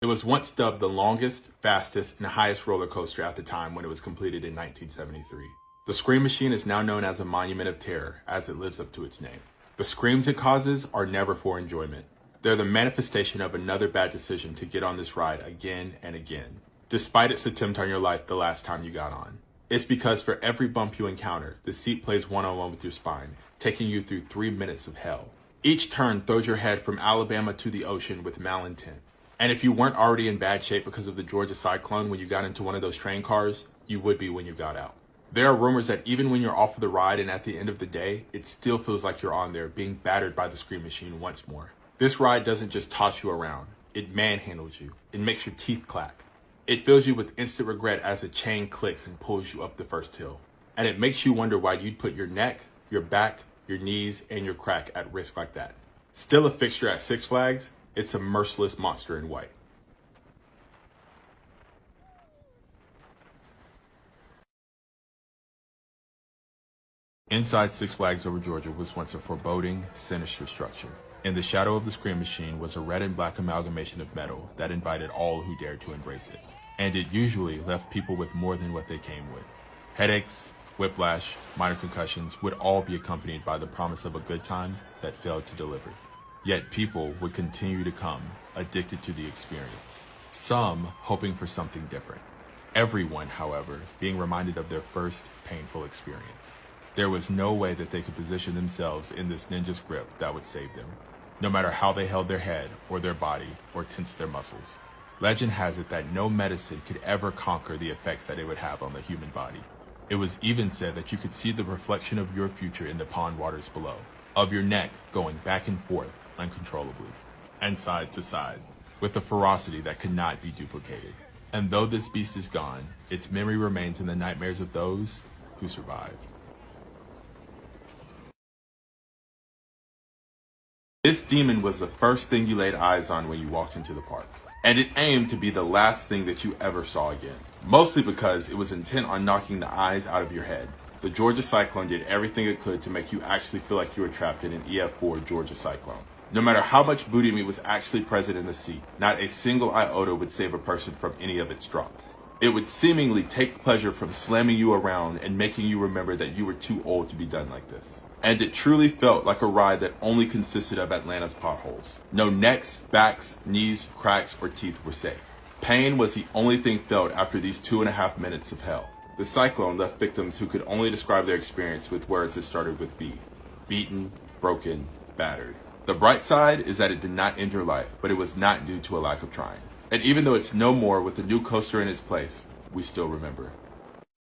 It was once dubbed the longest, fastest, and highest roller coaster at the time when it was completed in 1973. The Scream Machine is now known as a monument of terror as it lives up to its name. The screams it causes are never for enjoyment. They're the manifestation of another bad decision to get on this ride again and again, despite its attempt on your life the last time you got on. It's because for every bump you encounter, the seat plays one-on-one with your spine, taking you through 3 minutes of hell. Each turn throws your head from Alabama to the ocean with malintent. And if you weren't already in bad shape because of the Georgia cyclone when you got into one of those train cars, you would be when you got out. There are rumors that even when you're off of the ride and at the end of the day, it still feels like you're on there being battered by the Scream Machine once more. This ride doesn't just toss you around, it manhandles you. It makes your teeth clack. It fills you with instant regret as the chain clicks and pulls you up the first hill. And it makes you wonder why you'd put your neck, your back, your knees, and your crack at risk like that. Still a fixture at Six Flags, it's a merciless monster in white. Inside Six Flags Over Georgia was once a foreboding, sinister structure. In the shadow of the Scream Machine was a red and black amalgamation of metal that invited all who dared to embrace it. And it usually left people with more than what they came with. Headaches, whiplash, minor concussions would all be accompanied by the promise of a good time that failed to deliver. Yet people would continue to come, addicted to the experience. Some hoping for something different. Everyone, however, being reminded of their first painful experience. There was no way that they could position themselves in this ninja's grip that would save them, no matter how they held their head or their body or tensed their muscles. Legend has it that no medicine could ever conquer the effects that it would have on the human body. It was even said that you could see the reflection of your future in the pond waters below, of your neck going back and forth uncontrollably, and side to side, with a ferocity that could not be duplicated. And though this beast is gone, its memory remains in the nightmares of those who survived. This demon was the first thing you laid eyes on when you walked into the park, and it aimed to be the last thing that you ever saw again, mostly because it was intent on knocking the eyes out of your head. The Georgia cyclone did everything it could to make you actually feel like you were trapped in an EF4 Georgia cyclone. No matter how much booty meat was actually present in the seat, not a single iota would save a person from any of its drops. It would seemingly take pleasure from slamming you around and making you remember that you were too old to be done like this. And it truly felt like a ride that only consisted of Atlanta's potholes. No necks, backs, knees, cracks, or teeth were safe. Pain was the only thing felt after these 2.5 minutes of hell. The cyclone left victims who could only describe their experience with words that started with B. Beaten, broken, battered. The bright side is that it did not end your life, but it was not due to a lack of trying. And even though it's no more with the new coaster in its place, we still remember.